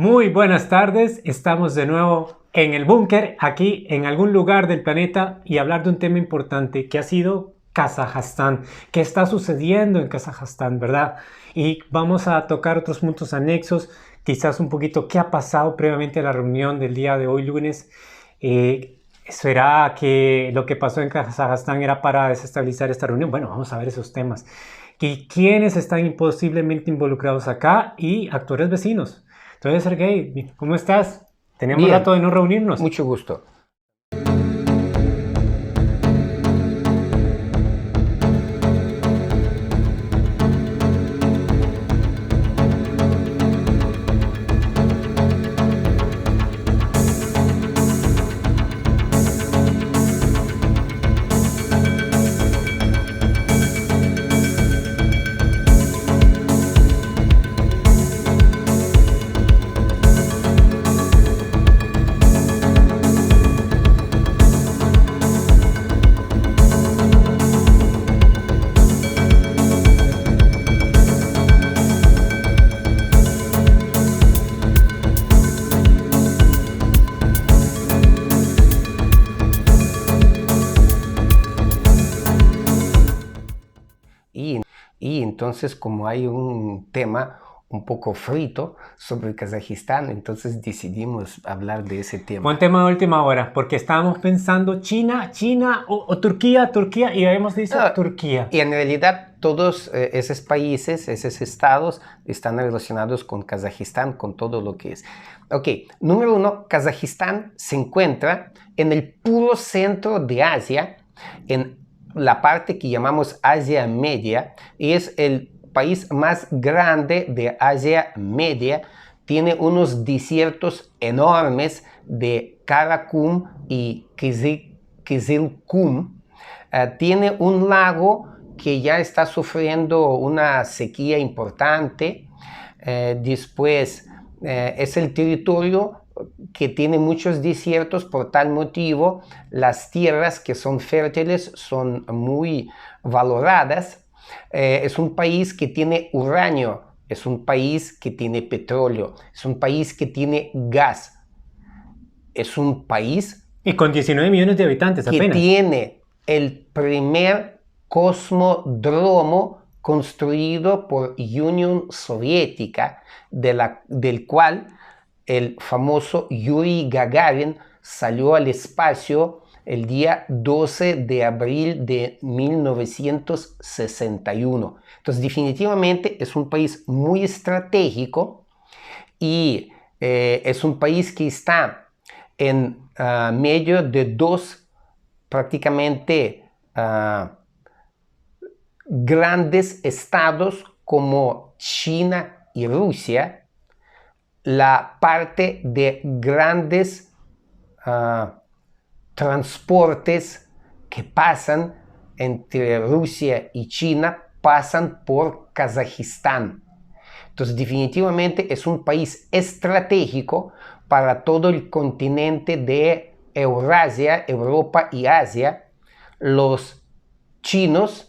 Muy buenas tardes, estamos de nuevo en el búnker, aquí en algún lugar del planeta y hablar de un tema importante que ha sido Kazajstán, qué está sucediendo en Kazajstán, ¿verdad? Y vamos a tocar otros puntos anexos, quizás un poquito qué ha pasado previamente a la reunión del día de hoy lunes. ¿Será que lo que pasó en Kazajstán era para desestabilizar esta reunión? Bueno, vamos a ver esos temas. ¿Y quiénes están posiblemente involucrados acá? Y actores vecinos. Entonces, Sergey, ¿cómo estás? Teníamos rato Bien, de no reunirnos. mucho gusto. Y entonces, como hay un tema un poco frito sobre Kazajistán, entonces decidimos hablar de ese tema. Buen tema de última hora, porque estábamos pensando China o Turquía, y habíamos dicho Turquía. Y en realidad todos esos países, esos estados están relacionados con Kazajistán, con todo lo que es. Ok, número uno, Kazajistán se encuentra en el puro centro de Asia, en la parte que llamamos Asia Media, y es el país más grande de Asia Media. Tiene unos desiertos enormes de Karakum y Kızılkum. Tiene un lago que ya está sufriendo una sequía importante. Después es el territorio que tiene muchos desiertos. Por tal motivo, las tierras que son fértiles son muy valoradas. Es un país que tiene uranio, es un país que tiene petróleo, es un país que tiene gas, es un país y con 19 millones de habitantes que apenas. Tiene el primer cosmódromo construido por Unión Soviética, del cual el famoso Yuri Gagarin salió al espacio el día 12 de abril de 1961. Entonces, definitivamente es un país muy estratégico y es un país que está en medio de dos prácticamente grandes estados como China y Rusia. La parte de grandes transportes que pasan entre Rusia y China pasan por Kazajistán. Entonces, definitivamente es un país estratégico para todo el continente de Eurasia, Europa y Asia. Los chinos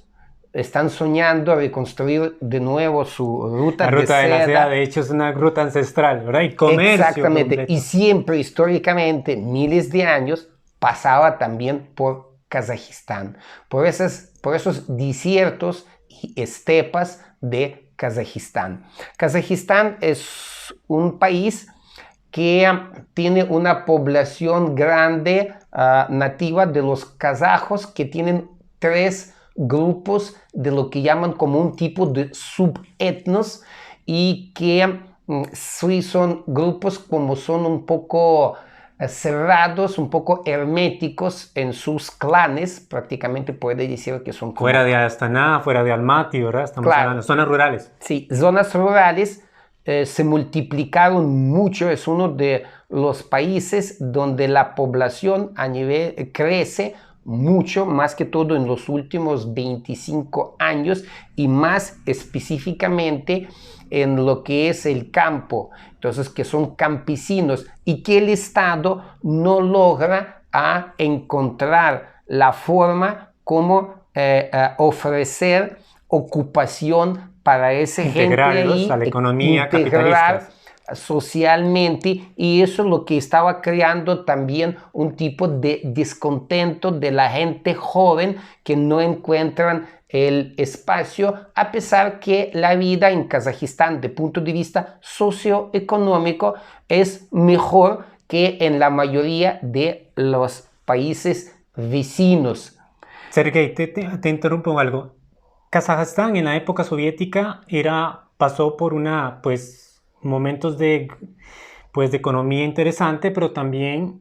están soñando reconstruir de nuevo su ruta de seda. La ruta de la seda, de hecho, es una ruta ancestral, ¿verdad? Y comercio. Exactamente. Completo. Y siempre, históricamente, miles de años, pasaba también por Kazajistán, por esos desiertos y estepas de Kazajistán. Kazajistán es un país que tiene una población grande nativa de los kazajos, que tienen tres grupos de lo que llaman como un tipo de subetnos, y que sí son grupos como son un poco cerrados, un poco herméticos en sus clanes. Prácticamente puede decir que son como... Fuera de Astana, fuera de Almaty, ¿verdad? Estamos hablando de zonas rurales. Sí, zonas rurales se multiplicaron mucho. Es uno de los países donde la población a nivel crece mucho, más que todo en los últimos 25 años, y más específicamente en lo que es el campo. Entonces, que son campesinos, y que el Estado no logra encontrar la forma como ofrecer ocupación para esa gente ahí, a la economía capitalista, socialmente, y eso es lo que estaba creando también un tipo de descontento de la gente joven que no encuentran el espacio, a pesar que la vida en Kazajistán, de punto de vista socioeconómico, es mejor que en la mayoría de los países vecinos. Sergei, te interrumpo en algo. Kazajstán en la época soviética pasó por momentos de economía interesante, pero también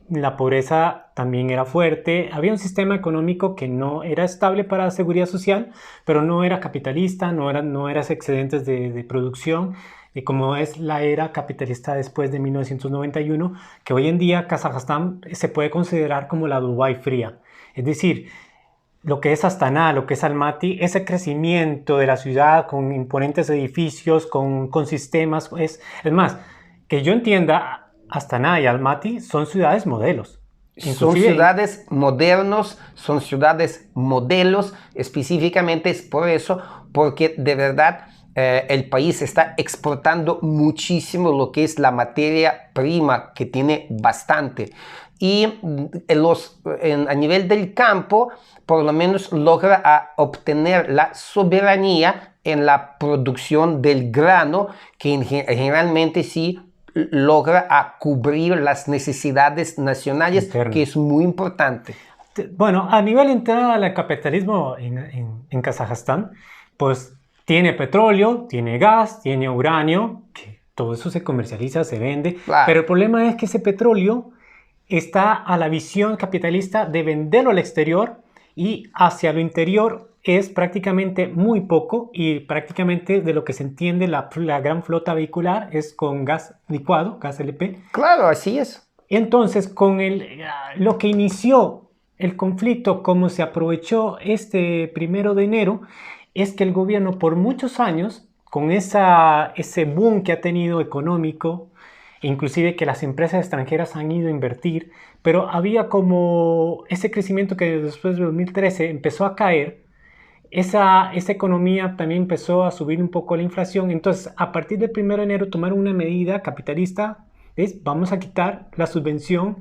la pobreza también era fuerte. Había un sistema económico que no era estable para la seguridad social, pero no era capitalista, no era excedentes de producción, y como es la era capitalista después de 1991, que hoy en día Kazajstán se puede considerar como la Dubái fría. Es decir, lo que es Astana, lo que es Almaty, ese crecimiento de la ciudad con imponentes edificios, con sistemas, es más, que yo entienda, Astana y Almaty son ciudades modelos. Son ciudades modernos, son ciudades modelos, específicamente es por eso, porque de verdad el país está exportando muchísimo lo que es la materia prima, que tiene bastante. Y a nivel del campo, por lo menos logra obtener la soberanía en la producción del grano, que generalmente sí logra cubrir las necesidades nacionales, interno, que es muy importante. Bueno, a nivel interno del capitalismo en Kazajstán, pues tiene petróleo, tiene gas, tiene uranio, que todo eso se comercializa, se vende, Claro. Pero el problema es que ese petróleo está a la visión capitalista de venderlo al exterior, y hacia lo interior es prácticamente muy poco, y prácticamente de lo que se entiende la gran flota vehicular es con gas licuado, gas LP. Claro, así es. Entonces, lo que inició el conflicto, como se aprovechó este 1 de enero, es que el gobierno por muchos años, con ese boom que ha tenido económico, inclusive que las empresas extranjeras han ido a invertir, pero había como ese crecimiento que después de 2013 empezó a caer. Esa economía también empezó a subir un poco la inflación. Entonces, a partir del 1 de enero tomaron una medida capitalista, es vamos a quitar la subvención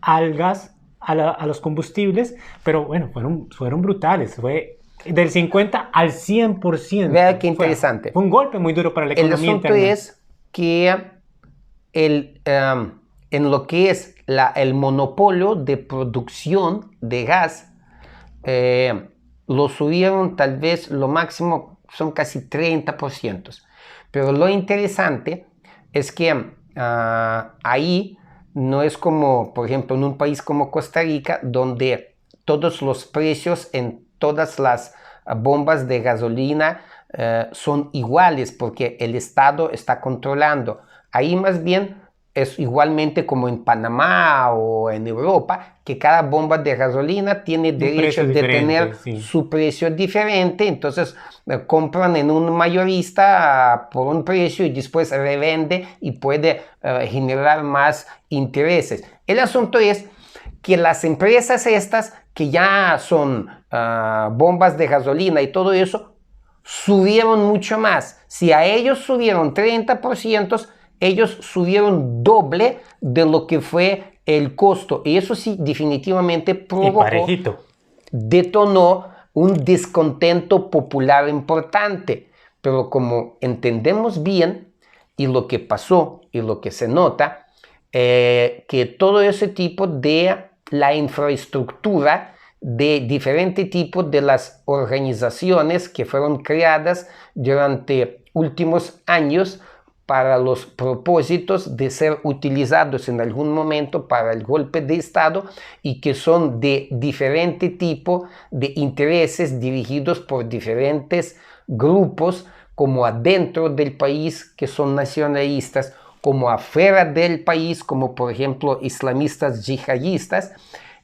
al gas, a los combustibles, pero bueno, fueron brutales, fue del 50 al 100%. Vea qué interesante. Fue un golpe muy duro para la economía interna. El asunto es que en lo que es el monopolio de producción de gas, lo subieron tal vez lo máximo, son casi 30%. Pero lo interesante es que ahí no es como, por ejemplo, en un país como Costa Rica, donde todos los precios en todas las bombas de gasolina son iguales porque el Estado está controlando. Ahí más bien es igualmente como en Panamá o en Europa, que cada bomba de gasolina tiene derecho de tener su precio diferente, entonces compran en un mayorista por un precio y después revende y puede generar más intereses. El asunto es que las empresas estas, que ya son bombas de gasolina y todo eso, subieron mucho más. Si a ellos subieron 30%, ellos subieron doble de lo que fue el costo. Y eso sí definitivamente provocó, detonó un descontento popular importante. Pero como entendemos bien, y lo que pasó y lo que se nota, que todo ese tipo de la infraestructura de diferentes tipos de las organizaciones que fueron creadas durante últimos años para los propósitos de ser utilizados en algún momento para el golpe de Estado, y que son de diferente tipo de intereses dirigidos por diferentes grupos, como adentro del país, que son nacionalistas, como afuera del país, como por ejemplo islamistas yihadistas.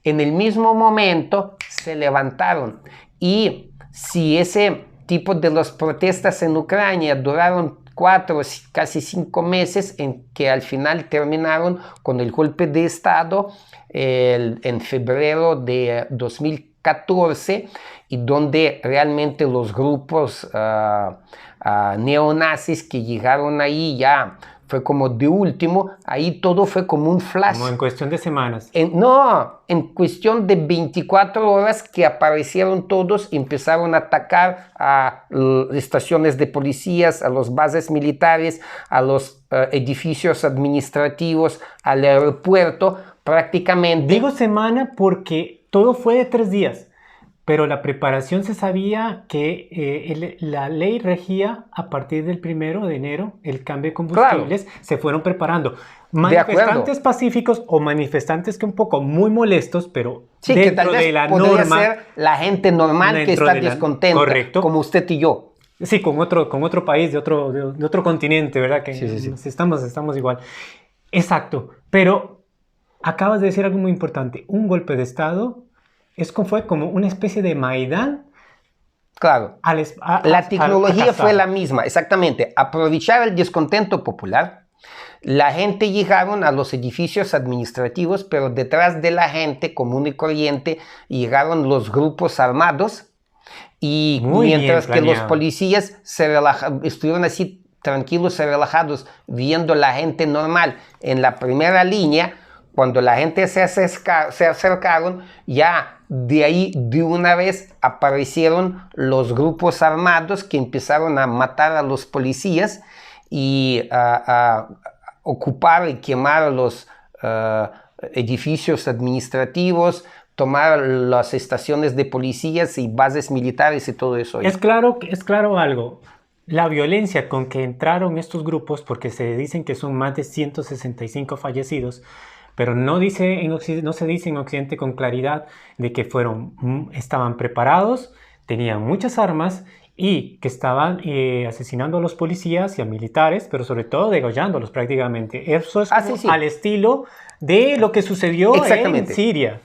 En el mismo momento se levantaron, y si ese tipo de las protestas en Ucrania duraron 4, casi 5 meses, en que al final terminaron con el golpe de Estado en febrero de 2014, y donde realmente los grupos neonazis que llegaron ahí ya fue como de último, ahí todo fue como un flash. Como en cuestión de semanas. No, en cuestión de 24 horas que aparecieron todos, empezaron a atacar a estaciones de policías, a las bases militares, a los edificios administrativos, al aeropuerto, prácticamente. Digo semana porque todo fue de 3 días. Pero la preparación se sabía que la ley regía a partir del 1 de enero el cambio de combustibles. Claro. Se fueron preparando. Manifestantes pacíficos o manifestantes que un poco muy molestos, pero sí, dentro que tal vez de la podría norma. Ser la gente normal que está descontenta, correcto, como usted y yo. Sí, con otro país, de otro continente, ¿verdad? Que sí. Estamos igual. Exacto. Pero acabas de decir algo muy importante. Un golpe de Estado fue como una especie de Maidán. Claro, la tecnología fue la misma, exactamente. Aprovechar el descontento popular. La gente llegaron a los edificios administrativos, pero detrás de la gente común y corriente llegaron los grupos armados. Y mientras que los policías estuvieron así tranquilos y relajados, viendo la gente normal en la primera línea, cuando la gente se acercaron, ya de ahí de una vez aparecieron los grupos armados que empezaron a matar a los policías y a ocupar y quemar los edificios administrativos, tomar las estaciones de policías y bases militares y todo eso. Es claro algo. La violencia con que entraron estos grupos, porque se dicen que son más de 165 fallecidos, pero no se dice en Occidente con claridad de que estaban preparados, tenían muchas armas y que estaban asesinando a los policías y a militares, pero sobre todo degollándolos prácticamente. Eso es al estilo de lo que sucedió en Siria.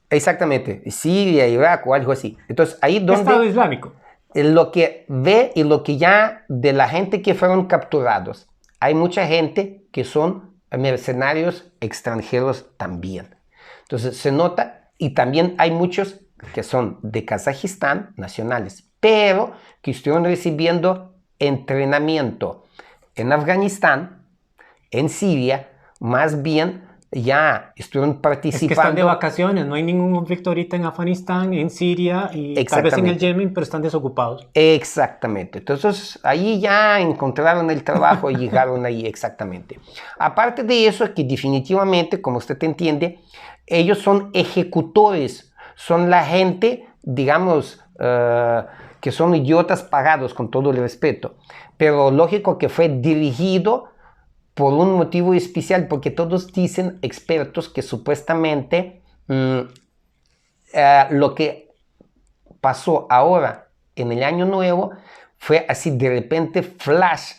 Exactamente, Siria, Irak o algo así. Entonces, ahí donde... Estado Islámico. Lo que ve y lo que ya de la gente que fueron capturados. Hay mucha gente que son mercenarios extranjeros también. Entonces se nota, y también hay muchos que son de Kazajistán, nacionales, pero que estuvieron recibiendo entrenamiento en Afganistán, en Siria, más bien ya estuvieron participando. Es que están de vacaciones, no hay ningún conflicto ahorita en Afganistán, en Siria y tal vez en el Yemen, pero están desocupados. Exactamente. Entonces, ahí ya encontraron el trabajo y llegaron ahí exactamente. Aparte de eso, que definitivamente, como usted entiende, ellos son ejecutores, son la gente, digamos, que son idiotas pagados, con todo el respeto. Pero lógico que fue dirigido por un motivo especial, porque todos dicen, expertos, que supuestamente lo que pasó ahora en el año nuevo fue así de repente flash,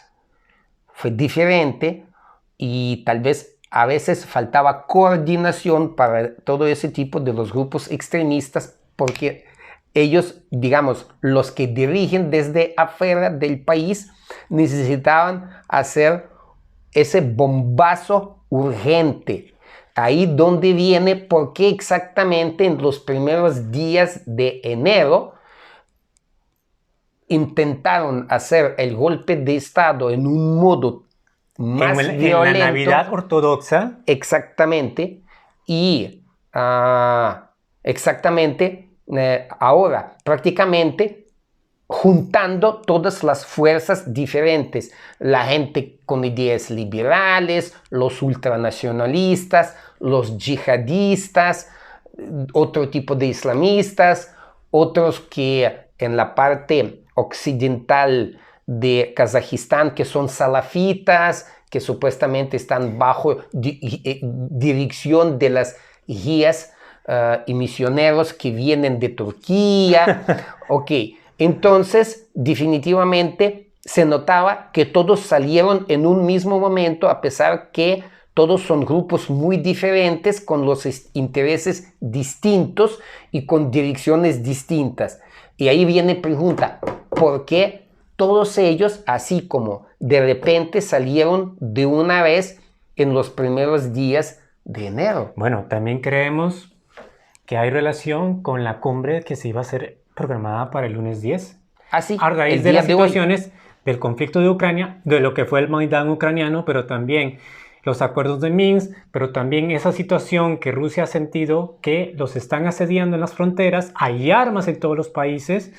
fue diferente y tal vez a veces faltaba coordinación para todo ese tipo de los grupos extremistas, porque ellos, digamos, los que dirigen desde afuera del país necesitaban hacer ese bombazo urgente. Ahí donde viene por qué exactamente en los primeros días de enero intentaron hacer el golpe de Estado en un modo más violento. En la Navidad ortodoxa. Exactamente. Y ahora prácticamente juntando todas las fuerzas diferentes, la gente con ideas liberales, los ultranacionalistas, los yihadistas, otro tipo de islamistas, otros que en la parte occidental de Kazajistán, que son salafitas, que supuestamente están bajo dirección de las guías y misioneros que vienen de Turquía. Ok. Entonces, definitivamente se notaba que todos salieron en un mismo momento, a pesar que todos son grupos muy diferentes, con los intereses distintos y con direcciones distintas. Y ahí viene la pregunta, ¿por qué todos ellos, así como de repente, salieron de una vez en los primeros días de enero? Bueno, también creemos que hay relación con la cumbre que se iba a hacer programada para el lunes 10. Así, a raíz de las situaciones del conflicto de Ucrania, de lo que fue el Maidán ucraniano, pero también los acuerdos de Minsk, pero también esa situación que Rusia ha sentido que los están asediando en las fronteras, hay armas en todos los países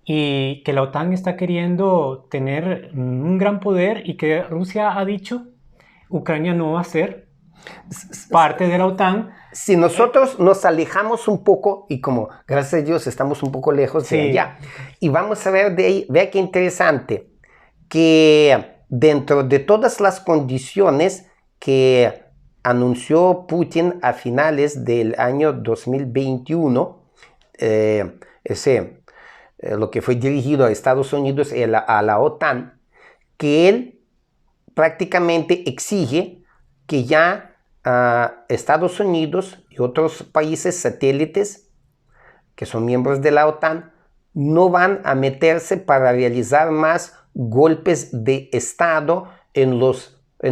y que la OTAN está queriendo tener un gran poder y que Rusia ha dicho, Ucrania no va a ser parte de la OTAN. Si nosotros nos alejamos un poco, y como gracias a Dios estamos un poco lejos de allá, y vamos a ver de ahí, vea qué interesante, que dentro de todas las condiciones que anunció Putin a finales del año 2021, lo que fue dirigido a Estados Unidos y a la OTAN, que él prácticamente exige que ya Estados Unidos y otros países satélites que son miembros de la OTAN no van a meterse para realizar más golpes de Estado en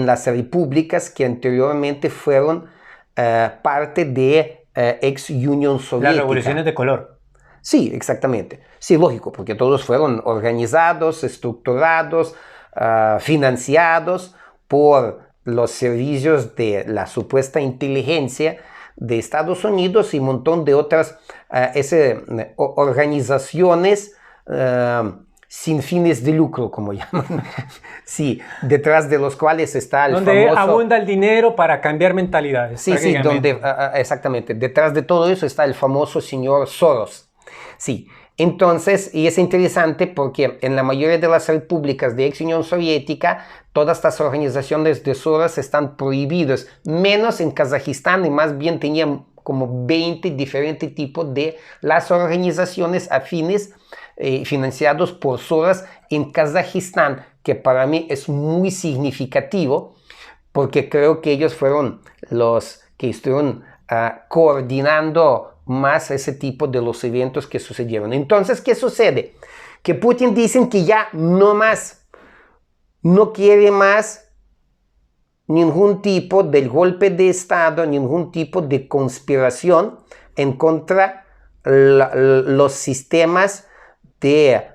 las repúblicas que anteriormente fueron parte de ex Unión Soviética. Las revoluciones de color. Sí, exactamente. Sí, lógico, porque todos fueron organizados, estructurados, financiados por los servicios de la supuesta inteligencia de Estados Unidos y un montón de otras organizaciones sin fines de lucro, como llaman. Sí, detrás de los cuales está el donde famoso... abunda el dinero para cambiar mentalidades. Sí, sí, donde, exactamente. Detrás de todo eso está el famoso señor Soros. Sí, entonces, y es interesante porque en la mayoría de las repúblicas de ex Unión Soviética, todas estas organizaciones de Soros están prohibidas, menos en Kazajistán, y más bien tenían como 20 diferentes tipos de las organizaciones afines financiados por Soros en Kazajistán, que para mí es muy significativo, porque creo que ellos fueron los que estuvieron coordinando más ese tipo de los eventos que sucedieron. Entonces, ¿qué sucede? Que Putin dicen que ya no más, no quiere más ningún tipo de golpe de Estado, ningún tipo de conspiración en contra los sistemas de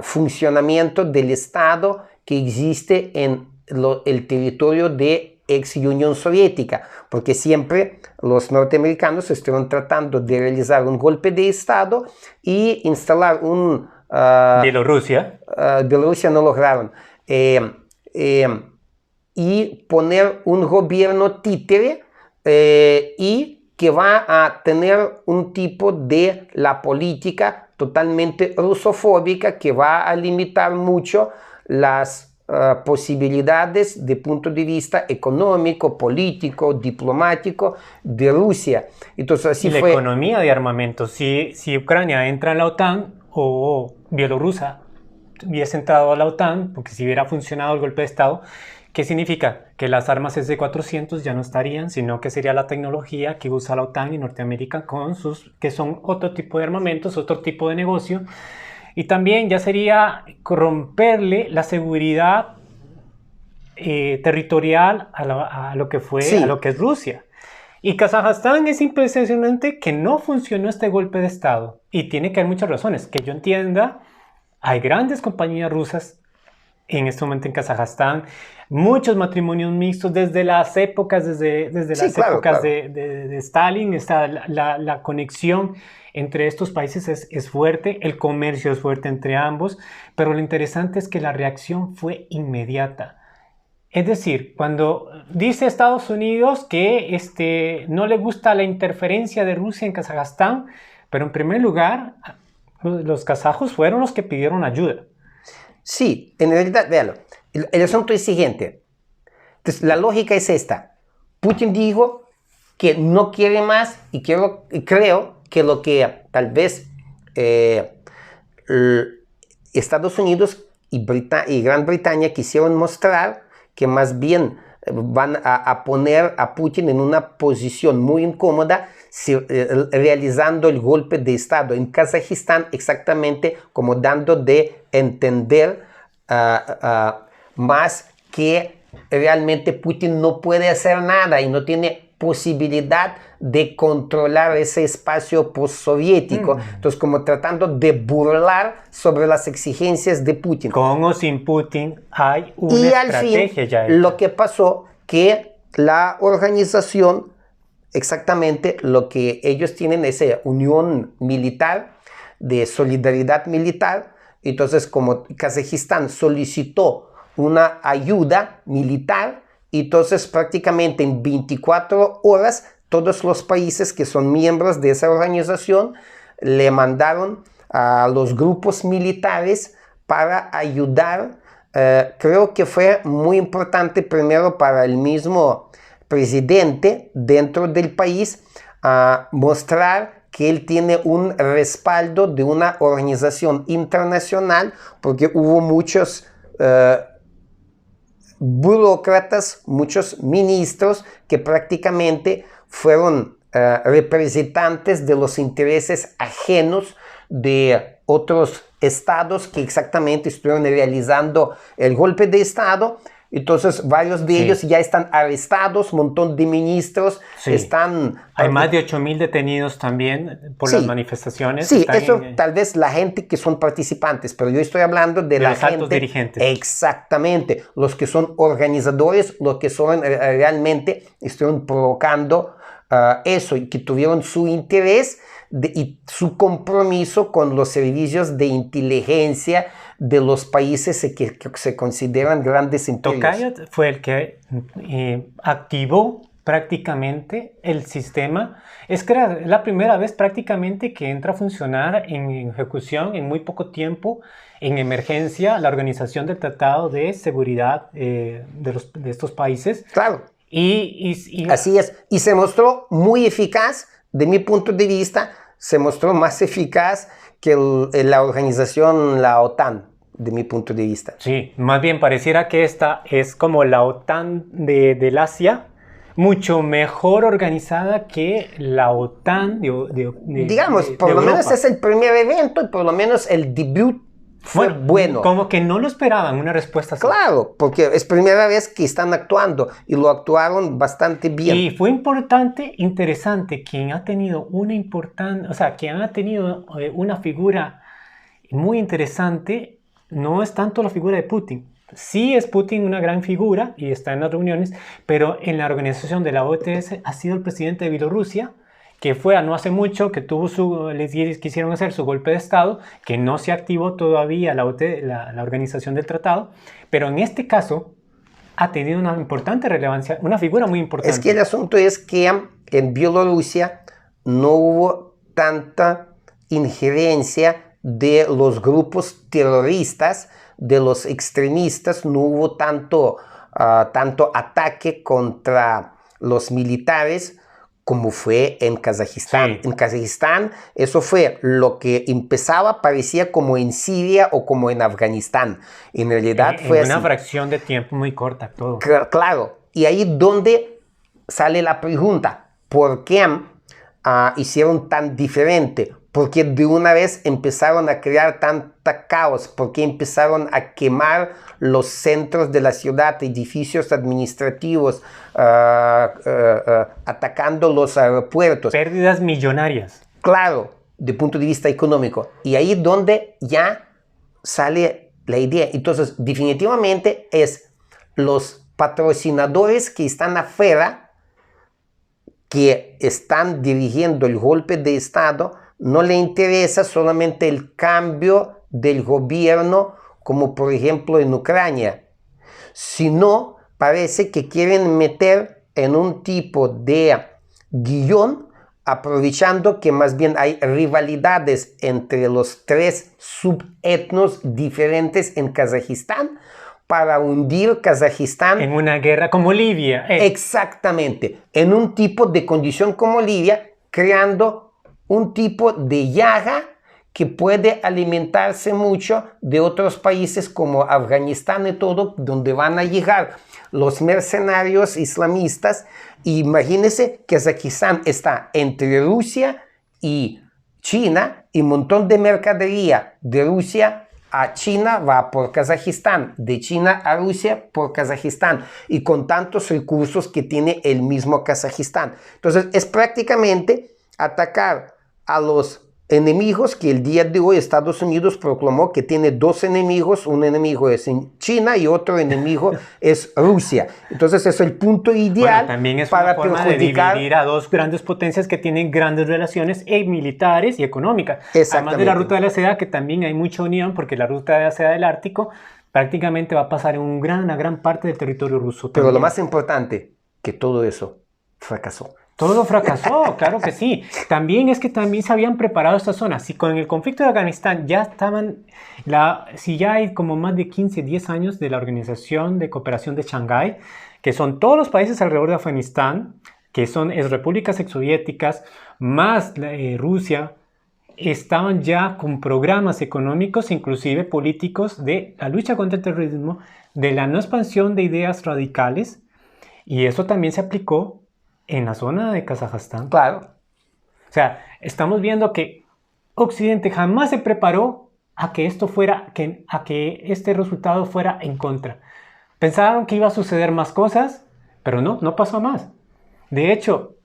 funcionamiento del Estado que existe en el territorio de ex Unión Soviética, porque siempre los norteamericanos estuvieron tratando de realizar un golpe de Estado y instalar un... Bielorrusia. Bielorrusia no lograron. Y poner un gobierno títere y que va a tener un tipo de la política totalmente rusofóbica que va a limitar mucho las posibilidades de punto de vista económico, político, diplomático de Rusia. Entonces así y la fue. Economía de armamento. Si Ucrania entra en la OTAN o Bielorrusia hubiese entrado a la OTAN, porque si hubiera funcionado el golpe de Estado, ¿qué significa? Que las armas S-400 ya no estarían, sino que sería la tecnología que usa la OTAN y Norteamérica que son otro tipo de armamentos, otro tipo de negocio. Y también ya sería romperle la seguridad territorial a lo que fue, Sí. a lo que es Rusia. Y Kazajstán es impresionante que no funcionó este golpe de Estado. Y tiene que haber muchas razones. Que yo entienda, hay grandes compañías rusas en este momento en Kazajstán, muchos matrimonios mixtos desde las épocas, desde Sí, las claro, épocas claro. de Stalin, está la conexión entre estos países es fuerte, el comercio es fuerte entre ambos, pero lo interesante es que la reacción fue inmediata. Es decir, cuando dice Estados Unidos que no le gusta la interferencia de Rusia en Kazajstán, pero en primer lugar, los kazajos fueron los que pidieron ayuda. Sí, en realidad, véalo, el asunto es siguiente. Entonces, la lógica es esta. Putin dijo que no quiere más y creo que lo que tal vez Estados Unidos y Gran Bretaña quisieron mostrar que más bien van a poner a Putin en una posición muy incómoda realizando el golpe de Estado en Kazajistán, exactamente como dando de entender más que realmente Putin no puede hacer nada y no tiene posibilidad de controlar ese espacio postsoviético. Entonces, como tratando de burlar sobre las exigencias de Putin. Con o sin Putin hay una Y al estrategia fin, ya hecha. lo que pasó que la organización, exactamente lo que ellos tienen, esa unión militar, de solidaridad militar. Entonces, como Kazajistán solicitó una ayuda militar, entonces prácticamente en 24 horas todos los países que son miembros de esa organización le mandaron a los grupos militares para ayudar. Creo que fue muy importante primero para el mismo presidente dentro del país mostrar que él tiene un respaldo de una organización internacional, porque hubo muchos burócratas, muchos ministros que prácticamente fueron representantes de los intereses ajenos de otros estados que exactamente estuvieron realizando el golpe de estado. Entonces varios de ellos ya están arrestados, un montón de ministros están... Hay más de 8.000 detenidos también por las manifestaciones. Sí, eso tal vez la gente que son participantes, pero yo estoy hablando de la los gente... altos dirigentes. Exactamente, los que son organizadores, los que son realmente estuvieron provocando eso y que tuvieron su interés y su compromiso con los servicios de inteligencia de los países que se consideran grandes imperios. Tokayevsky fue el que activó prácticamente el sistema. Es que era la primera vez prácticamente que entra a funcionar en ejecución en muy poco tiempo, en emergencia, la organización del Tratado de Seguridad de estos países. Claro. Y así es. Y se mostró muy eficaz, de mi punto de vista, se mostró más eficaz que la organización, la OTAN, de mi punto de vista. Sí, más bien pareciera que esta es como la OTAN del Asia, mucho mejor organizada que la OTAN digamos, por lo menos es el primer evento y por lo menos el debut fue bueno. Como que no lo esperaban una respuesta así. Claro, porque es primera vez que están actuando y lo actuaron bastante bien. Y fue importante, interesante, quien ha tenido una figura muy interesante, no es tanto la figura de Putin. Sí es Putin una gran figura y está en las reuniones, pero en la organización de la OTS ha sido el presidente de Bielorrusia, que fue no hace mucho, que les quisieron hacer su golpe de estado, que no se activó todavía la organización del tratado, pero en este caso ha tenido una importante relevancia, una figura muy importante. Es que el asunto es que en Bielorrusia no hubo tanta injerencia de los grupos terroristas, de los extremistas, no hubo tanto ataque contra los militares como fue en Kazajistán. Sí. En Kazajistán eso fue lo que empezaba, parecía como en Siria o como en Afganistán. En realidad fue una fracción de tiempo muy corta todo. Claro, y ahí donde sale la pregunta, ¿por qué hicieron tan diferente? Porque de una vez empezaron a crear tanta caos, porque empezaron a quemar los centros de la ciudad, edificios administrativos, atacando los aeropuertos. Pérdidas millonarias. Claro, de punto de vista económico. Y ahí donde ya sale la idea. Entonces, definitivamente es los patrocinadores que están afuera, que están dirigiendo el golpe de Estado, no le interesa solamente el cambio del gobierno, como por ejemplo en Ucrania, sino parece que quieren meter en un tipo de guión, aprovechando que más bien hay rivalidades entre los tres subetnos diferentes en Kazajistán, para hundir Kazajistán en una guerra como Libia. Exactamente, en un tipo de condición como Libia, creando un tipo de llaga que puede alimentarse mucho de otros países como Afganistán y todo, donde van a llegar los mercenarios islamistas. Imagínense que Kazajistán está entre Rusia y China, y un montón de mercadería de Rusia a China va por Kazajistán, de China a Rusia por Kazajistán, y con tantos recursos que tiene el mismo Kazajistán. Entonces es prácticamente atacar a los enemigos que el día de hoy Estados Unidos proclamó que tiene dos enemigos. Un enemigo es en China y otro enemigo es Rusia. Entonces es el punto ideal también es para una forma perjudicar de dividir a dos grandes potencias que tienen grandes relaciones militares y económicas. Además de la ruta de la seda, que también hay mucha unión, porque la ruta de la seda del Ártico prácticamente va a pasar en una gran parte del territorio ruso. Pero también. lo más importante, que todo eso fracasó. Todo fracasó, claro que sí. También es que también se habían preparado estas zonas. Si con el conflicto de Afganistán ya estaban, si ya hay como más de 15, 10 años de la Organización de Cooperación de Shanghái, que son todos los países alrededor de Afganistán, que son repúblicas exsoviéticas, más Rusia, estaban ya con programas económicos, inclusive políticos, de la lucha contra el terrorismo, de la no expansión de ideas radicales, y eso también se aplicó en la zona de Kazajstán. Claro. O sea, estamos viendo que Occidente jamás se preparó a que esto fuera, a que este resultado fuera en contra. Pensaron que iba a suceder más cosas, pero no pasó más. De hecho,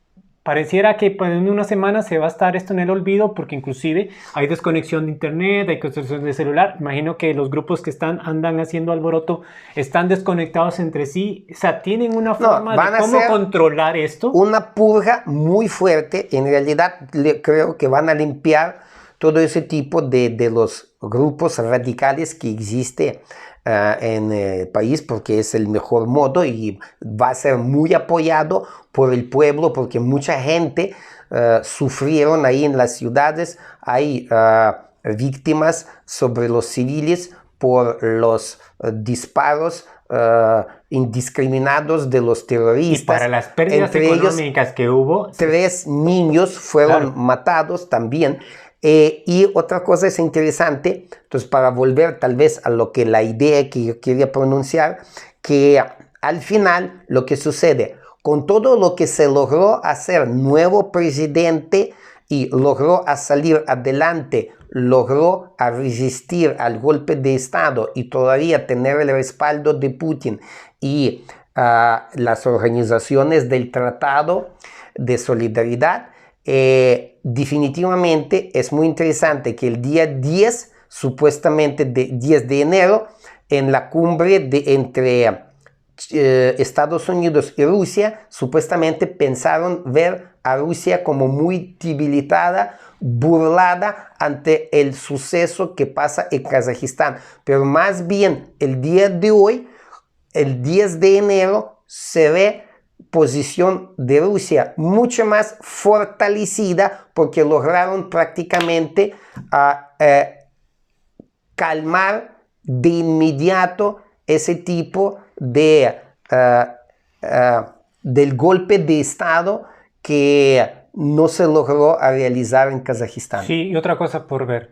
pareciera que en una semana se va a estar esto en el olvido, porque inclusive hay desconexión de internet, hay desconexión de celular. Imagino que los grupos que andan haciendo alboroto están desconectados entre sí. O sea, tienen una forma de cómo controlar esto. Una purga muy fuerte. En realidad creo que van a limpiar todo ese tipo de los grupos radicales que existe en el país, porque es el mejor modo y va a ser muy apoyado por el pueblo, porque mucha gente sufrieron ahí en las ciudades. Hay víctimas sobre los civiles por los disparos indiscriminados de los terroristas. Y para las pérdidas económicas que hubo, 3 niños fueron matados también. Y otra cosa es interesante, entonces para volver tal vez a lo que la idea que yo quería pronunciar, que al final lo que sucede, con todo lo que se logró hacer nuevo presidente y logró a salir adelante, logró a resistir al golpe de Estado y todavía tener el respaldo de Putin y las organizaciones del Tratado de Solidaridad, definitivamente es muy interesante que el día 10, supuestamente 10 de enero, en la cumbre entre Estados Unidos y Rusia, supuestamente pensaron ver a Rusia como muy debilitada, burlada ante el suceso que pasa en Kazajistán. Pero más bien el día de hoy, el 10 de enero, se ve posición de Rusia mucho más fortalecida, porque lograron prácticamente calmar de inmediato ese tipo de del golpe de Estado que no se logró realizar en Kazajistán. Sí, y otra cosa por ver.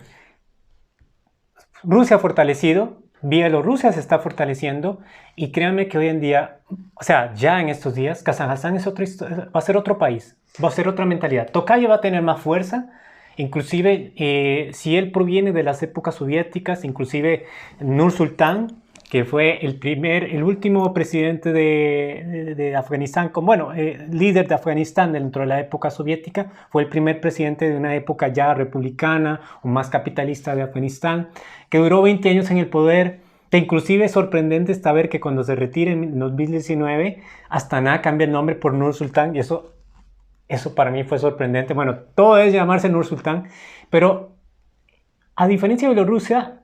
Rusia ha fortalecido, Bielorrusia se está fortaleciendo, y créanme que hoy en día, o sea, ya en estos días, Kazajstán va a ser otro país, va a ser otra mentalidad. Tokayev va a tener más fuerza, inclusive si él proviene de las épocas soviéticas, inclusive Nursultán, que fue el último presidente de Afganistán, líder de Afganistán dentro de la época soviética, fue el primer presidente de una época ya republicana o más capitalista de Afganistán, que duró 20 años en el poder, que inclusive es sorprendente ver que cuando se retire en 2019, Astana cambia el nombre por Nursultán, y eso para mí fue sorprendente. Bueno, todo es llamarse Nursultán, pero a diferencia de Bielorrusia,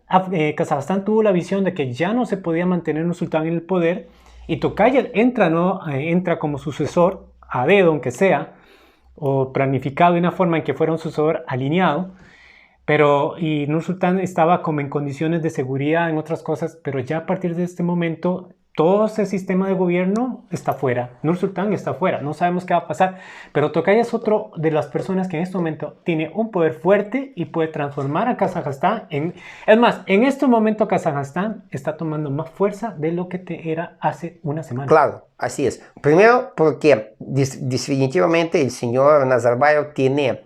Kazajstán tuvo la visión de que ya no se podía mantener Nursultán en el poder, y Tokayev entra como sucesor, a dedo aunque sea, o planificado de una forma en que fuera un sucesor alineado, y Nursultán estaba como en condiciones de seguridad en otras cosas, pero ya a partir de este momento todo ese sistema de gobierno está fuera. Nursultán está fuera, no sabemos qué va a pasar, pero Tokayev es otro de las personas que en este momento tiene un poder fuerte y puede transformar a Kazajstán es más, en este momento Kazajstán está tomando más fuerza de lo que era hace una semana. Claro, así es. Primero porque definitivamente el señor Nazarbayev tiene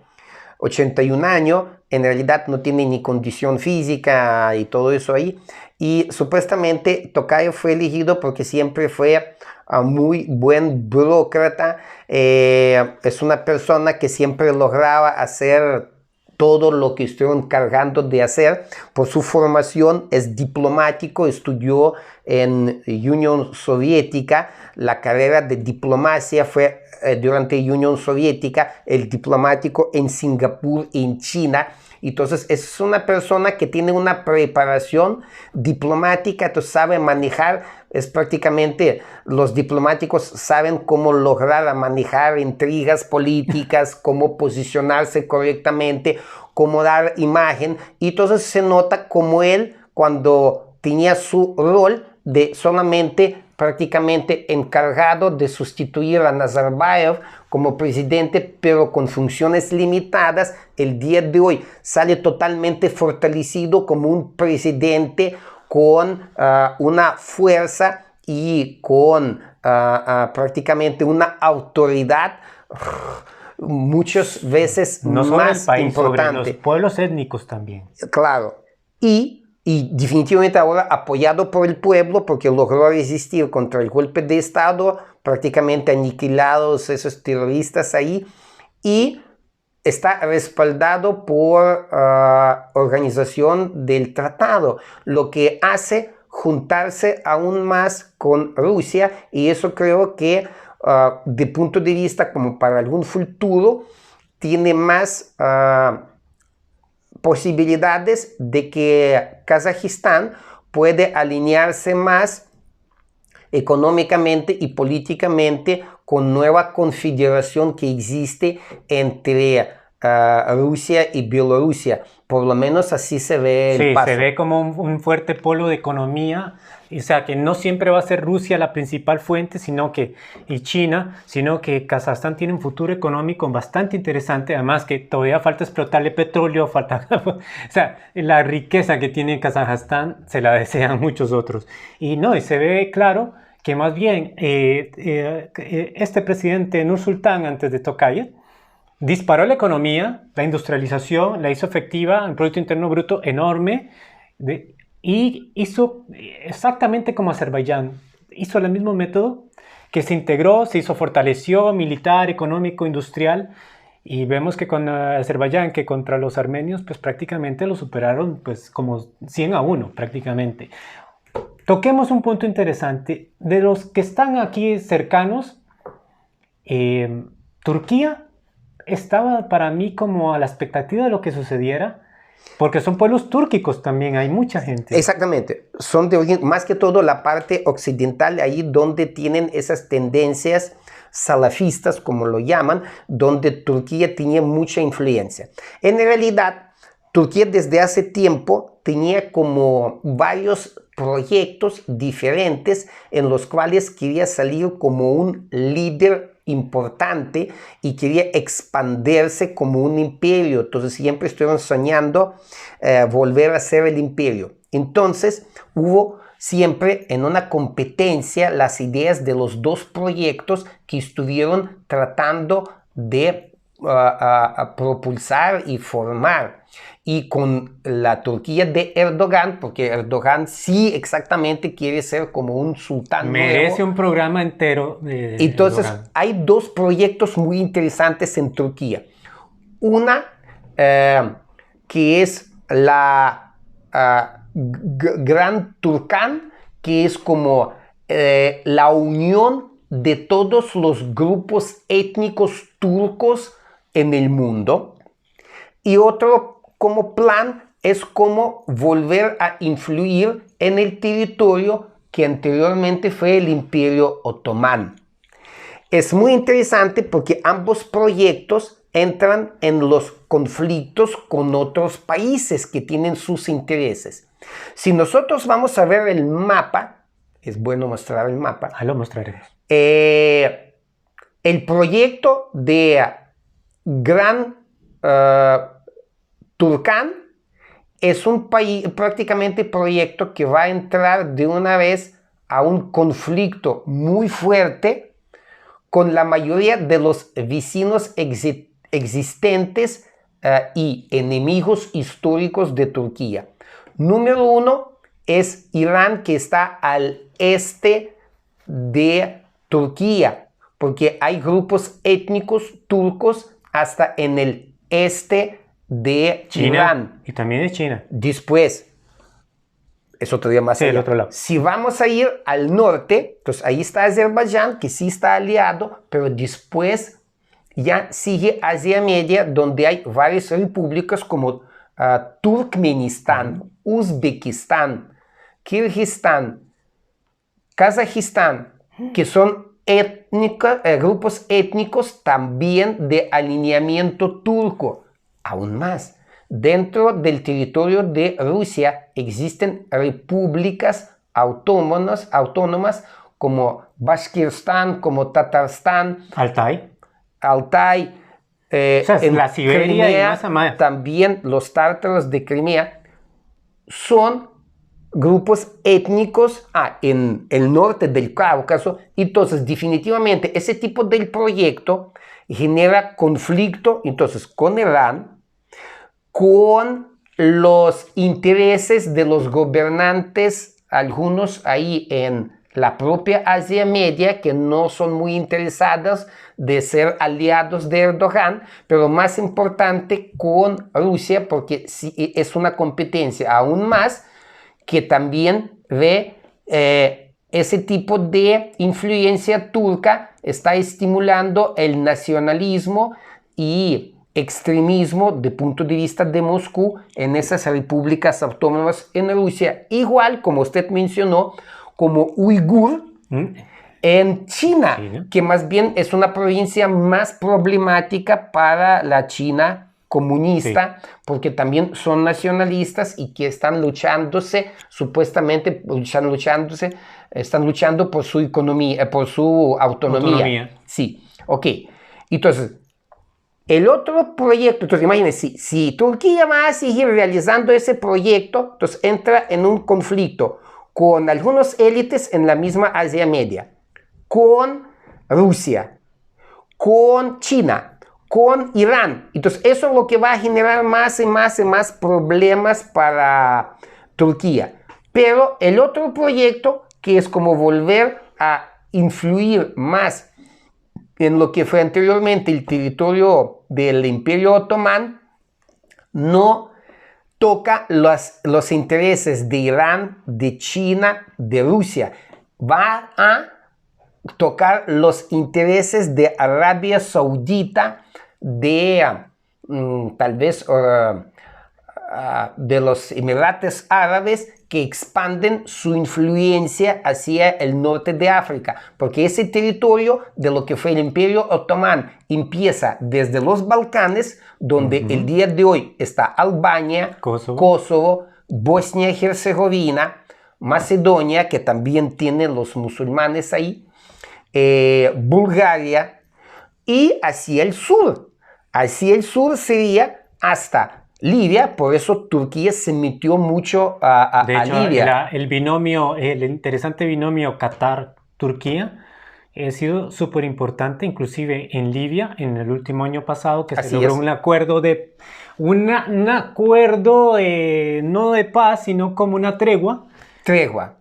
81 años, en realidad no tiene ni condición física y todo eso ahí. Y supuestamente Tokayev fue elegido porque siempre fue muy buen burócrata. Es una persona que siempre lograba hacer todo lo que estuvieron cargando de hacer. Por su formación es diplomático, estudió en Unión Soviética, la carrera de diplomacia fue durante Unión Soviética, el diplomático en Singapur y en China. Entonces es una persona que tiene una preparación diplomática, entonces sabe manejar, es prácticamente, los diplomáticos saben cómo lograr manejar intrigas políticas, cómo posicionarse correctamente, cómo dar imagen, y entonces se nota como él, cuando tenía su rol de solamente prácticamente encargado de sustituir a Nazarbayev como presidente, pero con funciones limitadas, el día de hoy sale totalmente fortalecido como un presidente con una fuerza y con prácticamente una autoridad muchas veces No solo más el país, importante. sobre los pueblos étnicos también. Claro. Y definitivamente ahora apoyado por el pueblo porque logró resistir contra el golpe de Estado, prácticamente aniquilados esos terroristas ahí, y está respaldado por organización del tratado, lo que hace juntarse aún más con Rusia, y eso creo que de punto de vista como para algún futuro tiene más posibilidades de que Kazajistán puede alinearse más económicamente y políticamente con nueva confederación que existe entre Rusia y Bielorrusia. Por lo menos así se ve el paso. Se ve como un fuerte polo de economía, o sea, que no siempre va a ser Rusia la principal fuente, y China, sino que Kazajstán tiene un futuro económico bastante interesante, además que todavía falta explotarle petróleo, o sea, la riqueza que tiene Kazajstán se la desean muchos otros. Y se ve claro que más bien este presidente Nursultán, antes de Tokayev, disparó la economía, la industrialización, la hizo efectiva, un Producto Interno Bruto enorme, y hizo exactamente como Azerbaiyán. Hizo el mismo método, que se integró, se fortaleció militar, económico, industrial, y vemos que con Azerbaiyán, que contra los armenios, pues prácticamente lo superaron pues como 100-1 prácticamente. Toquemos un punto interesante. De los que están aquí cercanos, Turquía estaba para mí como a la expectativa de lo que sucediera, porque son pueblos túrquicos también, hay mucha gente. Exactamente, son de origen, más que todo la parte occidental, ahí donde tienen esas tendencias salafistas, como lo llaman, donde Turquía tenía mucha influencia. En realidad, Turquía desde hace tiempo tenía como varios proyectos diferentes en los cuales quería salir como un líder importante y quería expandirse como un imperio. Entonces siempre estuvieron soñando volver a ser el imperio. Entonces hubo siempre en una competencia las ideas de los dos proyectos que estuvieron tratando de propulsar y formar. Y con la Turquía de Erdogan, porque Erdogan sí exactamente quiere ser como un sultán merece nuevo. Un programa entero de Entonces Erdogan. hay dos proyectos muy interesantes en Turquía. Una que es la Gran Turkán, que es como la unión de todos los grupos étnicos turcos en el mundo. Y otro como plan es como volver a influir en el territorio que anteriormente fue el Imperio Otomano. Es muy interesante porque ambos proyectos entran en los conflictos con otros países que tienen sus intereses. Si nosotros vamos a ver el mapa, es bueno mostrar el mapa. Ahí lo mostraremos. El proyecto de Gran Turkán es un prácticamente proyecto que va a entrar de una vez a un conflicto muy fuerte con la mayoría de los vecinos existentes y enemigos históricos de Turquía. Número uno es Irán, que está al este de Turquía, porque hay grupos étnicos turcos hasta en el este de China. Irán. Y también de China. Después, es otro día más Sí, allá. el otro lado. Si vamos a ir al norte, entonces ahí está Azerbaiyán, que sí está aliado, pero después ya sigue Asia Media, donde hay varias repúblicas como Turkmenistán, Uzbekistán, Kirguistán, Kazajistán, que son grupos étnicos también de alineamiento turco. Aún más, dentro del territorio de Rusia existen repúblicas autónomas como Bashkiristán, como Tatarstán, Altai. Altai, O sea, en la Siberia y Crimea, más allá. también los tártaros de Crimea son grupos étnicos en el norte del Cáucaso. Entonces, definitivamente, ese tipo de proyecto genera conflicto, entonces, con Irán, con los intereses de los gobernantes, algunos ahí en la propia Asia Media, que no son muy interesados de ser aliados de Erdogan, pero más importante con Rusia, porque sí, es una competencia aún más que también ve ese tipo de influencia turca está estimulando el nacionalismo y extremismo de punto de vista de Moscú en esas repúblicas autónomas en Rusia, igual como usted mencionó, como Uigur en China, que más bien es una provincia más problemática para la China comunista, porque también son nacionalistas y que están están luchando por su economía, por su autonomía. Sí, ok. Entonces, el otro proyecto, entonces imagínense, si Turquía va a seguir realizando ese proyecto, entonces entra en un conflicto con algunas élites en la misma Asia Media, con Rusia, con China, con Irán. Entonces eso es lo que va a generar más y más problemas para Turquía. Pero el otro proyecto, que es como volver a influir más en lo que fue anteriormente el territorio del Imperio Otomán, no toca los intereses de Irán, de China, de Rusia. Va a tocar los intereses de Arabia Saudita, de tal vez de los Emiratos Árabes, que expanden su influencia hacia el norte de África, porque ese territorio de lo que fue el Imperio Otomán empieza desde los Balcanes, donde el día de hoy está Albania, Kosovo, Bosnia y Herzegovina, Macedonia, que también tiene los musulmanes ahí, Bulgaria, y hacia el sur. Hacia el sur sería hasta Libia, por eso Turquía se metió mucho a Libia. El interesante binomio Qatar-Turquía ha sido súper importante, inclusive en Libia, en el último año pasado, que se logró un acuerdo no de paz, sino como una tregua.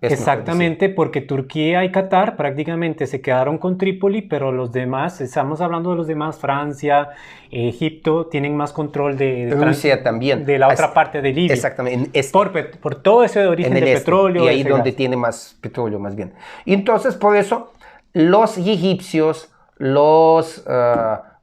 Exactamente, porque Turquía y Qatar prácticamente se quedaron con Trípoli, pero los demás, estamos hablando de los demás, Francia, Egipto, tienen más control de Rusia también. De la otra parte de Libia. Exactamente. Por todo ese origen de petróleo. Y ahí donde tiene más petróleo, más bien. Entonces, por eso, los egipcios,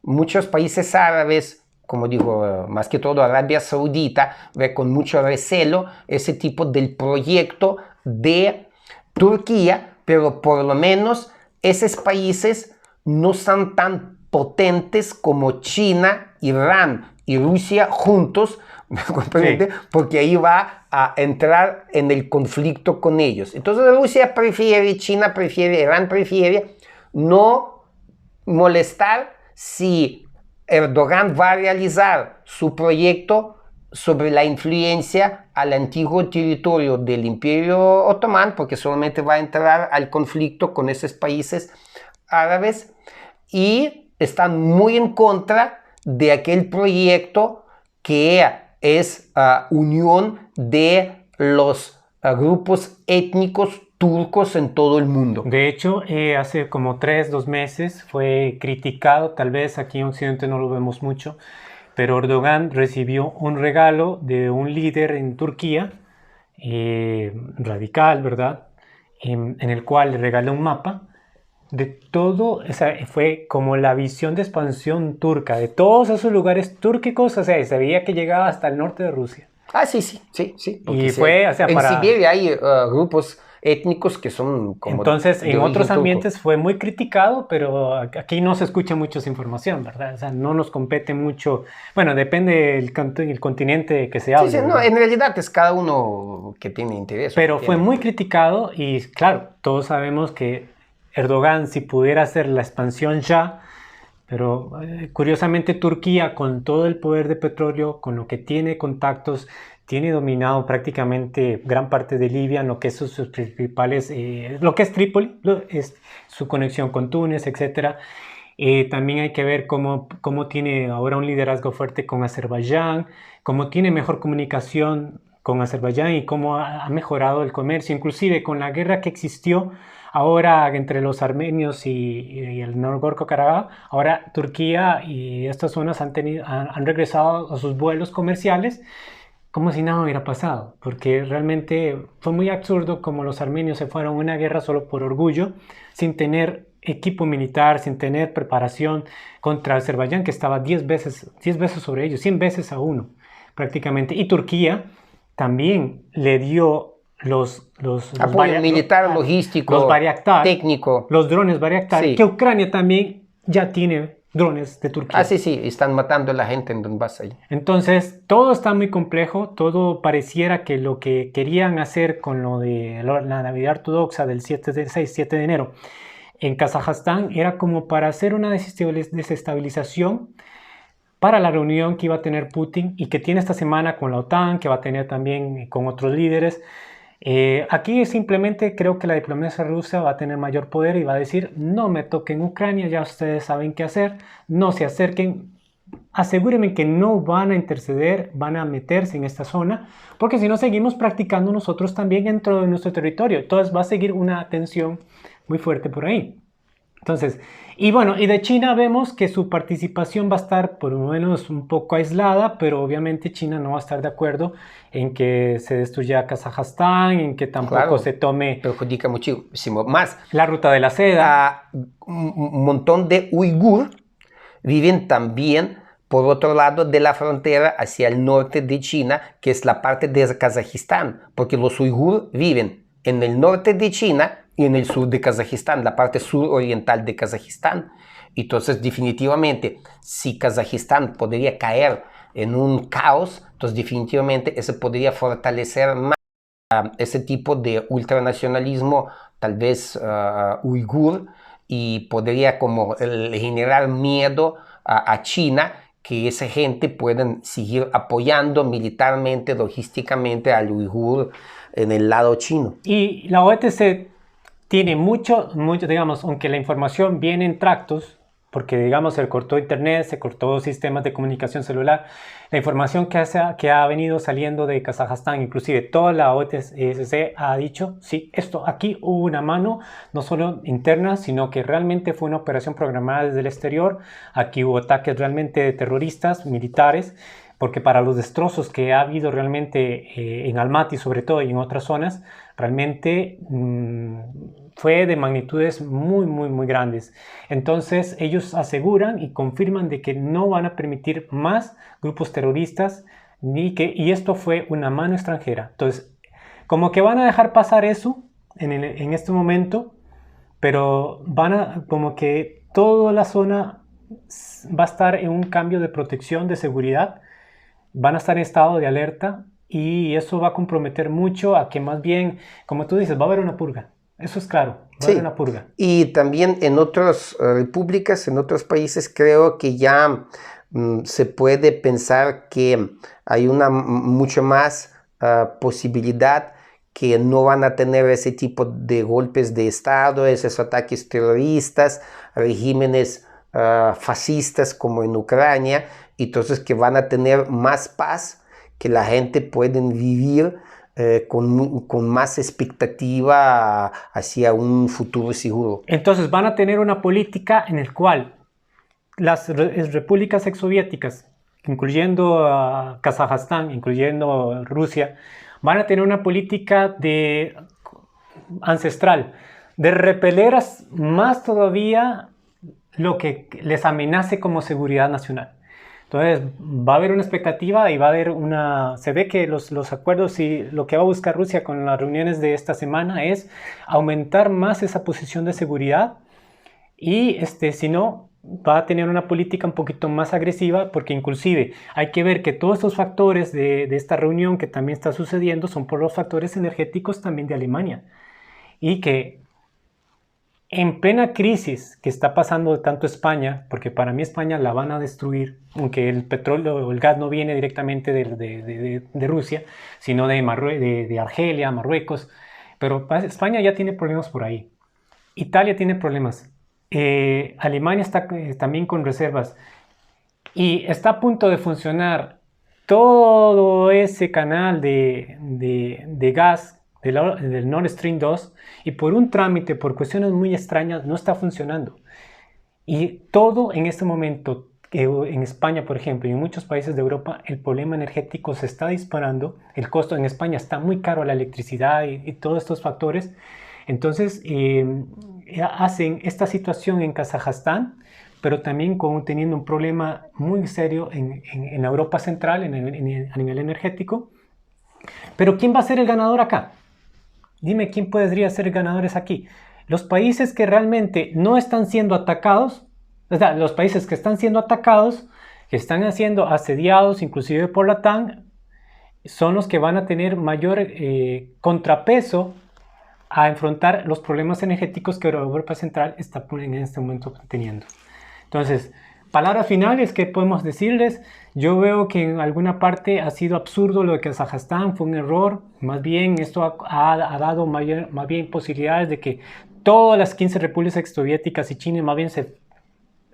muchos países árabes, como digo, más que todo Arabia Saudita, ve con mucho recelo ese tipo del proyecto de Turquía, pero por lo menos esos países no son tan potentes como China, Irán y Rusia juntos, ¿me comprende? Porque ahí va a entrar en el conflicto con ellos. Entonces Rusia prefiere, China prefiere, Irán prefiere no molestar si Erdogan va a realizar su proyecto sobre la influencia al antiguo territorio del Imperio Otomán, porque solamente va a entrar al conflicto con esos países árabes, y están muy en contra de aquel proyecto que es unión de los grupos étnicos turcos en todo el mundo. De hecho, hace como 2 meses fue criticado, tal vez aquí en Occidente no lo vemos mucho, pero Erdogan recibió un regalo de un líder en Turquía, radical, ¿verdad? En el cual le regaló un mapa de todo, o sea, fue como la visión de expansión turca, de todos esos lugares túrquicos, o sea, se veía que llegaba hasta el norte de Rusia. Sí. Y fue, o sea, en para... Siberia hay grupos étnicos que son como Entonces, de en origen otros turco. ambientes fue muy criticado, pero aquí no se escucha mucho esa información, ¿verdad? O sea, no nos compete mucho. Bueno, depende el continente que se hable. Sí, no, ¿verdad? en realidad es cada uno que tiene interés. Pero fue muy criticado y, claro, todos sabemos que Erdogan, si pudiera hacer la expansión ya, pero curiosamente Turquía, con todo el poder de petróleo, con lo que tiene contactos, tiene dominado prácticamente gran parte de Libia, en lo que es sus principales, lo que es Trípoli, es su conexión con Túnez, etc. También hay que ver cómo tiene ahora un liderazgo fuerte con Azerbaiyán, cómo tiene mejor comunicación con Azerbaiyán y cómo ha mejorado el comercio, inclusive con la guerra que existió ahora entre los armenios y el Nagorno-Karabaj. Ahora Turquía y estas zonas han regresado a sus vuelos comerciales como si nada hubiera pasado, porque realmente fue muy absurdo como los armenios se fueron a una guerra solo por orgullo, sin tener equipo militar, sin tener preparación contra Azerbaiyán, que estaba 10 veces sobre ellos, 100 veces a uno prácticamente. Y Turquía también le dio los apoyo militar, logístico, los Bayraktar, técnico. los drones Bayraktar, Sí. que Ucrania también ya tiene drones de Turquía. Sí, están matando a la gente en Donbass ahí. Entonces, todo está muy complejo, todo pareciera que lo que querían hacer con lo de la Navidad ortodoxa del 7 de enero en Kazajstán era como para hacer una desestabilización para la reunión que iba a tener Putin y que tiene esta semana con la OTAN, que va a tener también con otros líderes. Aquí simplemente creo que la diplomacia rusa va a tener mayor poder y va a decir, no me toquen Ucrania, ya ustedes saben qué hacer, no se acerquen, asegúrenme que no van a interceder, van a meterse en esta zona, porque si no seguimos practicando nosotros también dentro de nuestro territorio, entonces va a seguir una tensión muy fuerte por ahí. Entonces, y bueno, y de China vemos que su participación va a estar por lo menos un poco aislada, pero obviamente China no va a estar de acuerdo en que se destruya Kazajstán, en que tampoco Claro, se tome perjudica muchísimo más. la ruta de la seda. Un montón de uigur viven también por otro lado de la frontera hacia el norte de China, que es la parte de Kazajistán, porque los uigur viven en el norte de China y en el sur de Kazajistán, la parte suroriental de Kazajistán. Entonces, definitivamente, si Kazajistán podría caer en un caos, entonces definitivamente eso podría fortalecer más ese tipo de ultranacionalismo, tal vez uigur, y podría como generar miedo a China, que esa gente puedan seguir apoyando militarmente, logísticamente al uigur en el lado chino. Y la OETC tiene mucho, digamos, aunque la información viene en tractos, porque digamos se cortó internet, se cortó sistemas de comunicación celular, la información que ha venido saliendo de Kazajstán, inclusive toda la OETC ha dicho, sí, aquí hubo una mano, no solo interna, sino que realmente fue una operación programada desde el exterior, aquí hubo ataques realmente de terroristas, militares, porque para los destrozos que ha habido realmente en Almaty sobre todo y en otras zonas, realmente fue de magnitudes muy grandes. Entonces ellos aseguran y confirman de que no van a permitir más grupos terroristas y esto fue una mano extranjera. Entonces, como que van a dejar pasar eso en este momento, pero como que toda la zona va a estar en un cambio de protección, de seguridad, van a estar en estado de alerta y eso va a comprometer mucho a que más bien, como tú dices, va a haber una purga. Eso es claro, va a haber una purga. Y también en otras repúblicas, en otros países, creo que ya se puede pensar que hay una mucho más posibilidad que no van a tener ese tipo de golpes de Estado, esos ataques terroristas, regímenes fascistas como en Ucrania, entonces que van a tener más paz, que la gente puede vivir con más expectativa hacia un futuro seguro. Entonces van a tener una política en la cual las repúblicas exsoviéticas, incluyendo Kazajstán, incluyendo Rusia, van a tener una política ancestral de repeler más todavía lo que les amenace como seguridad nacional. Entonces va a haber una expectativa y va a haber se ve que los acuerdos y lo que va a buscar Rusia con las reuniones de esta semana es aumentar más esa posición de seguridad y si no, va a tener una política un poquito más agresiva, porque inclusive hay que ver que todos estos factores de esta reunión que también está sucediendo son por los factores energéticos también de Alemania, y que en plena crisis que está pasando tanto España, porque para mí España la van a destruir, aunque el petróleo o el gas no viene directamente de Rusia, sino de Argelia, Marruecos, pero España ya tiene problemas por ahí, Italia tiene problemas, Alemania está también con reservas y está a punto de funcionar todo ese canal de gas del Nord Stream 2 y por un trámite, por cuestiones muy extrañas, no está funcionando. Y todo en este momento, en España, por ejemplo, y en muchos países de Europa, el problema energético se está disparando. El costo en España está muy caro, la electricidad y todos estos factores. Entonces, hacen esta situación en Kazajstán, pero también teniendo un problema muy serio en Europa Central, a nivel energético. Pero ¿quién va a ser el ganador acá? Dime quién podría ser ganadores aquí. Los países que realmente no están siendo atacados, o sea, los países que están siendo atacados, que están siendo asediados inclusive por la OTAN, son los que van a tener mayor contrapeso a enfrentar los problemas energéticos que Europa Central está en este momento teniendo. Entonces, palabras finales que podemos decirles. Yo veo que en alguna parte ha sido absurdo lo de Kazajstán, fue un error. Más bien esto ha dado más bien posibilidades de que todas las 15 repúblicas exsoviéticas y China más bien se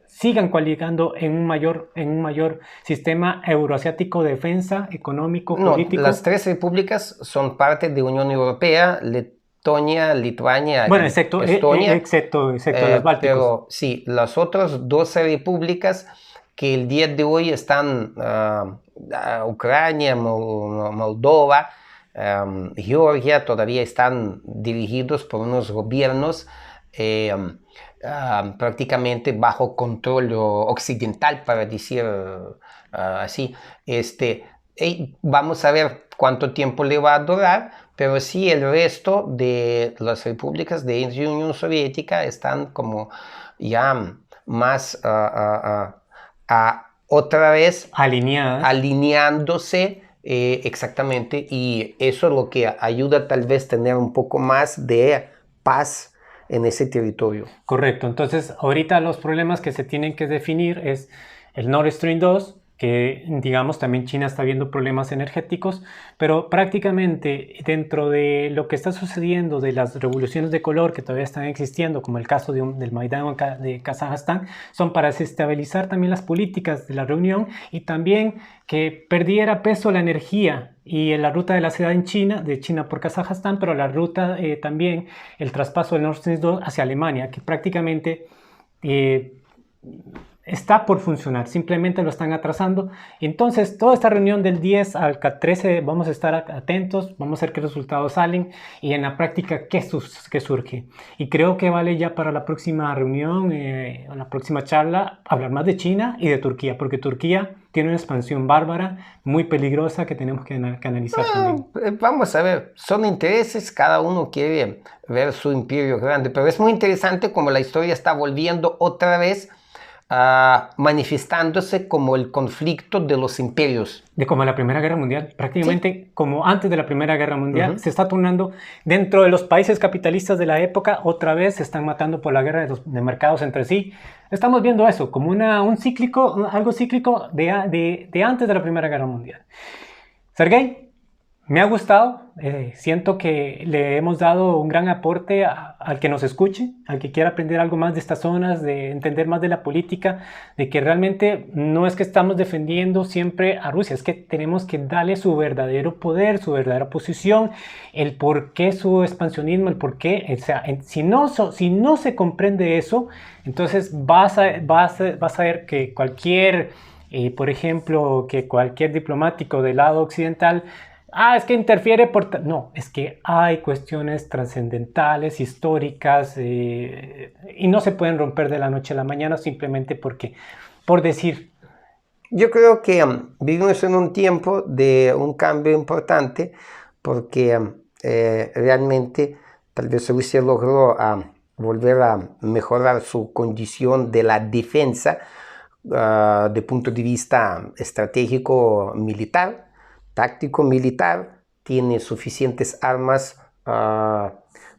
sigan coaligando en un mayor sistema euroasiático de defensa, económico, político. Las 3 repúblicas son parte de Unión Europea, Letonia, Lituania, bueno, excepto las bálticas. Pero sí, las otras 12 repúblicas que el día de hoy están Ucrania, Moldova, Georgia, todavía están dirigidos por unos gobiernos prácticamente bajo control occidental, para decir así. Vamos a ver cuánto tiempo le va a durar, pero sí el resto de las repúblicas de la Unión Soviética están como ya más otra vez alineándose exactamente, y eso es lo que ayuda tal vez tener un poco más de paz en ese territorio. Correcto, entonces ahorita los problemas que se tienen que definir es el Nord Stream 2, que digamos también China está viendo problemas energéticos, pero prácticamente dentro de lo que está sucediendo de las revoluciones de color que todavía están existiendo, como el caso del Maidán de Kazajstán, son para desestabilizar también las políticas de la reunión y también que perdiera peso la energía y la ruta de la seda de China por Kazajstán, pero la ruta también, el traspaso del Nord Stream 2 hacia Alemania, que prácticamente está por funcionar, simplemente lo están atrasando. Entonces, toda esta reunión del 10 al 13 vamos a estar atentos, vamos a ver qué resultados salen y en la práctica qué surge. Y creo que vale ya para la próxima reunión, la próxima charla, hablar más de China y de Turquía, porque Turquía tiene una expansión bárbara, muy peligrosa, que tenemos que analizar también. Vamos a ver, son intereses, cada uno quiere ver su imperio grande, pero es muy interesante como la historia está volviendo otra vez manifestándose como el conflicto de los imperios. Como la Primera Guerra Mundial, prácticamente sí. Como antes de la Primera Guerra Mundial, se está tornando dentro de los países capitalistas de la época, otra vez se están matando por la guerra de mercados entre sí. Estamos viendo eso como algo cíclico de antes de la Primera Guerra Mundial. Sergei, Me ha gustado, siento que le hemos dado un gran aporte al que nos escuche, al que quiera aprender algo más de estas zonas, de entender más de la política, de que realmente no es que estamos defendiendo siempre a Rusia, es que tenemos que darle su verdadero poder, su verdadera posición, el por qué su expansionismo, el por qué, o sea, si no se comprende eso, entonces vas a ver que cualquier, por ejemplo, que cualquier diplomático del lado occidental, es que interfiere por... No, es que hay cuestiones trascendentales, históricas, y no se pueden romper de la noche a la mañana simplemente porque, por decir. Yo creo que vivimos en un tiempo de un cambio importante porque realmente tal vez Rusia logró volver a mejorar su condición de la defensa de punto de vista estratégico militar, táctico militar, tiene suficientes armas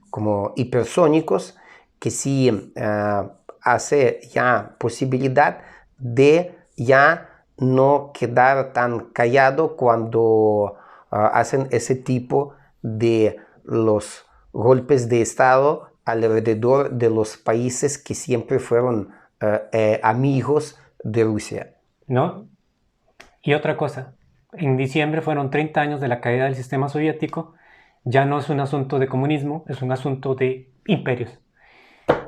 como hipersónicos que sí hace ya posibilidad de ya no quedar tan callado cuando hacen ese tipo de los golpes de Estado alrededor de los países que siempre fueron amigos de Rusia. ¿No? Y otra cosa, en diciembre fueron 30 años de la caída del sistema soviético, ya no es un asunto de comunismo, es un asunto de imperios.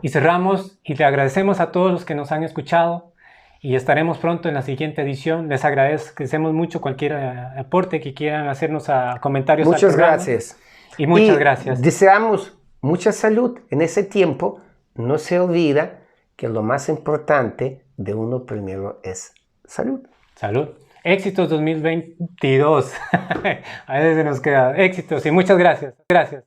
Y cerramos y le agradecemos a todos los que nos han escuchado y estaremos pronto en la siguiente edición. Les agradecemos mucho cualquier aporte que quieran hacernos a comentarios. Muchas gracias. Y muchas gracias. Deseamos mucha salud en ese tiempo. No se olvida que lo más importante de uno primero es salud. Salud. Éxitos 2022. A veces se nos queda éxitos y muchas gracias. Gracias.